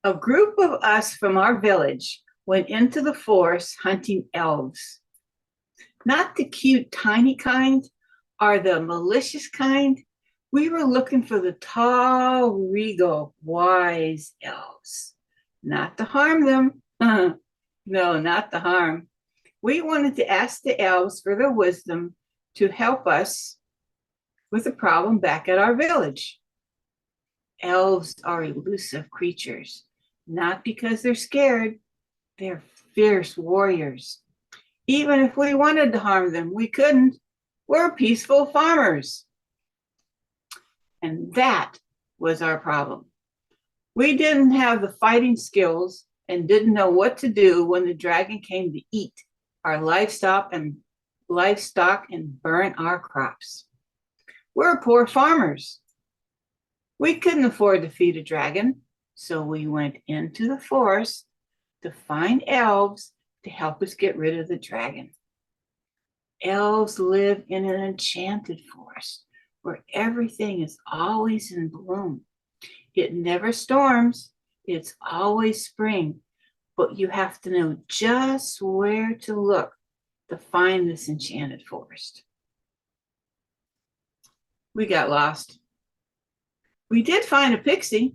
A group of us from our village went into the forest hunting elves. Not the cute, tiny kind, or the malicious kind. We were looking for the tall, regal, wise elves. Not to harm them. No, not to harm. We wanted to ask the elves for their wisdom to help us with a problem back at our village. Elves are elusive creatures, not because they're scared, they're fierce warriors. Even if we wanted to harm them, we couldn't. We're peaceful farmers. And that was our problem. We didn't have the fighting skills and didn't know what to do when the dragon came to eat our livestock and burn our crops. We're poor farmers. We couldn't afford to feed a dragon, so we went into the forest to find elves to help us get rid of the dragon. Elves live in an enchanted forest where everything is always in bloom. It never storms, it's always spring, but you have to know just where to look to find this enchanted forest. We got lost. We did find a pixie.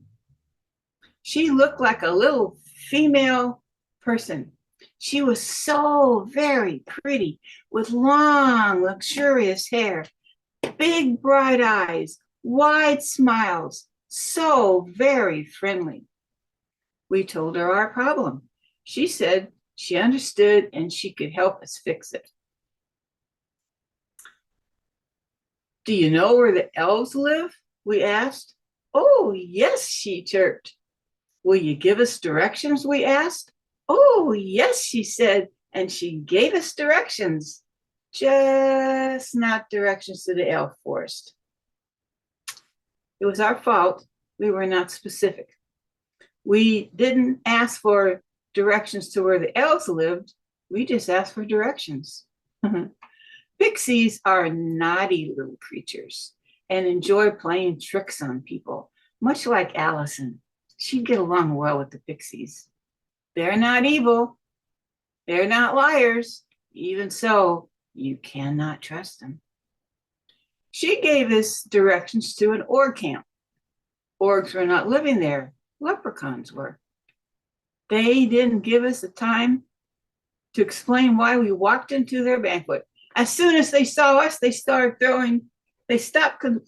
She looked like a little female person. She was so very pretty with long, luxurious hair, big, bright eyes, wide smiles, so very friendly. We told her our problem. She said she understood and she could help us fix it. Do you know where the elves live? We asked. Oh, yes, she chirped. Will you give us directions? We asked. Oh, yes, she said, and she gave us directions. Just not directions to the elf forest. It was our fault. We were not specific. We didn't ask for directions to where the elves lived. We just asked for directions. Pixies are naughty little creatures and enjoy playing tricks on people, much like Allison. She'd get along well with the pixies. They're not evil. They're not liars. Even so, you cannot trust them. She gave us directions to an orc camp. Orcs were not living there. Leprechauns were. They didn't give us the time to explain why we walked into their banquet. As soon as they saw us, they stopped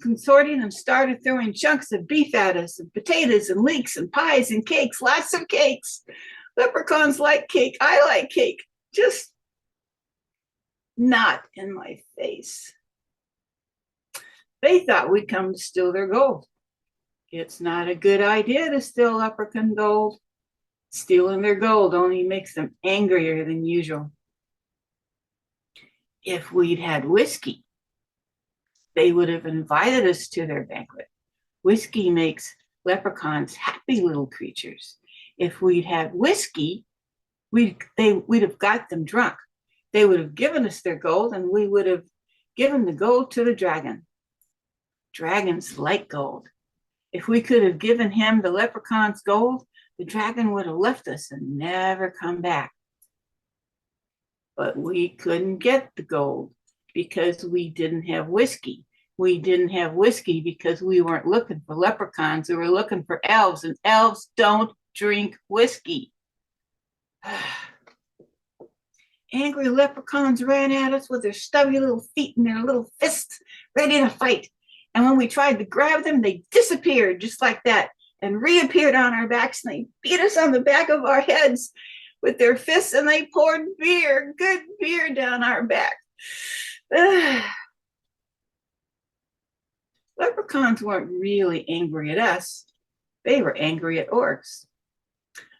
consorting and started throwing chunks of beef at us, and potatoes and leeks and pies and cakes, lots of cakes. Leprechauns like cake. I like cake. Just not in my face. They thought we'd come to steal their gold. It's not a good idea to steal leprechaun gold. Stealing their gold only makes them angrier than usual. If we'd had whiskey, they would have invited us to their banquet. Whiskey makes leprechauns happy little creatures. If we'd had whiskey, we'd have got them drunk. They would have given us their gold, and we would have given the gold to the dragon. Dragons like gold. If we could have given him the leprechaun's gold, the dragon would have left us and never come back. But we couldn't get the gold because we didn't have whiskey. We didn't have whiskey because we weren't looking for leprechauns. We were looking for elves, and elves don't drink whiskey. Angry leprechauns ran at us with their stubby little feet and their little fists, ready to fight. And when we tried to grab them, they disappeared just like that and reappeared on our backs, and they beat us on the back of our heads with their fists, and they poured beer, good beer, down our back. Leprechauns weren't really angry at us. They were angry at orcs.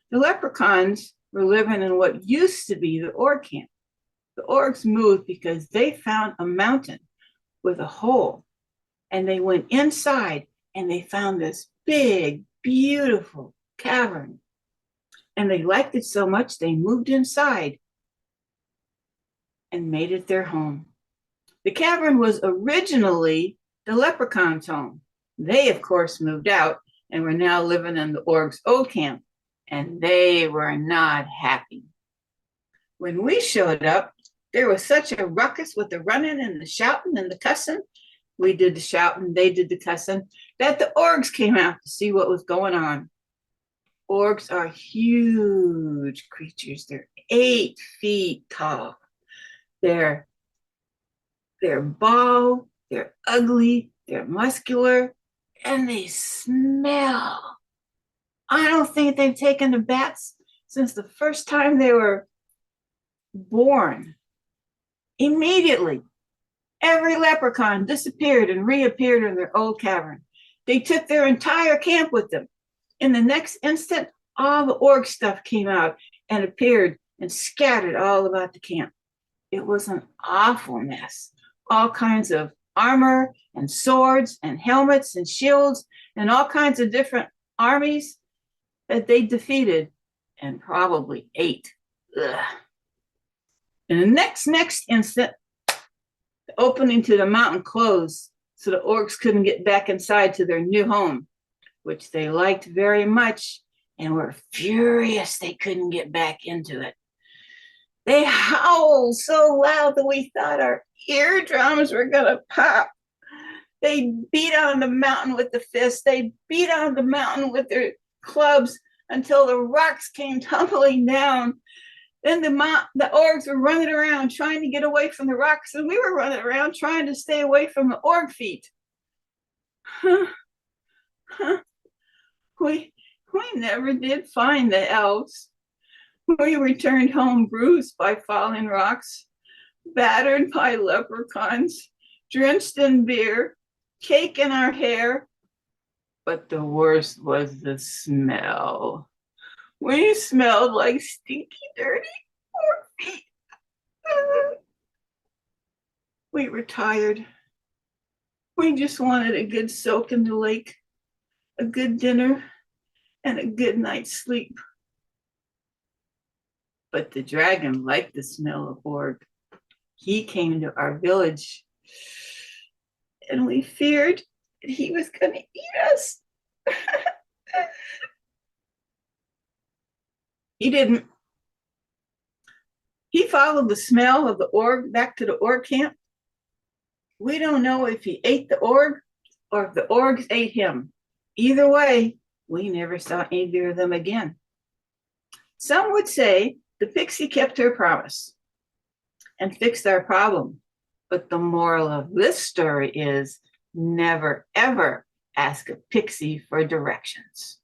The leprechauns were living in what used to be the orc camp. The orcs moved because they found a mountain with a hole, and they went inside and they found this big, beautiful cavern. And they liked it so much they moved inside and made it their home. The cavern was originally the leprechaun's home. They, of course, moved out and were now living in the orcs' old camp. and they were not happy. When we showed up, there was such a ruckus with the running and the shouting and the cussing. We did the shouting, they did the cussing, that the orgs came out to see what was going on. Orgs are huge creatures. They're 8 feet tall. They're bald, they're ugly, they're muscular, and they smell. I don't think they've taken the baths since the first time they were born. Immediately, every leprechaun disappeared and reappeared in their old cavern. They took their entire camp with them. In the next instant, all the orc stuff came out and appeared and scattered all about the camp. It was an awful mess. All kinds of armor and swords and helmets and shields and all kinds of different armies that they defeated and probably ate. Ugh. In the next instant, the opening to the mountain closed, so the orcs couldn't get back inside to their new home, which they liked very much and were furious they couldn't get back into it. They howled so loud that we thought our eardrums were gonna pop. They beat on the mountain with the fists. They beat on the mountain with their clubs until the rocks came tumbling down. Then the orgs were running around trying to get away from the rocks, and we were running around trying to stay away from the org feet. We never did find the elves. We returned home bruised by falling rocks, battered by leprechauns, drenched in beer, cake in our hair. But the worst was the smell. We smelled like stinky, dirty orc feet. We were tired. We just wanted a good soak in the lake, a good dinner, and a good night's sleep. But the dragon liked the smell of org. He came to our village, and we feared that he was going to eat us. He didn't. He followed the smell of the org back to the org camp. We don't know if he ate the org or if the orgs ate him. Either way, we never saw either of them again. Some would say the pixie kept her promise and fixed our problem. But the moral of this story is never, ever ask a pixie for directions.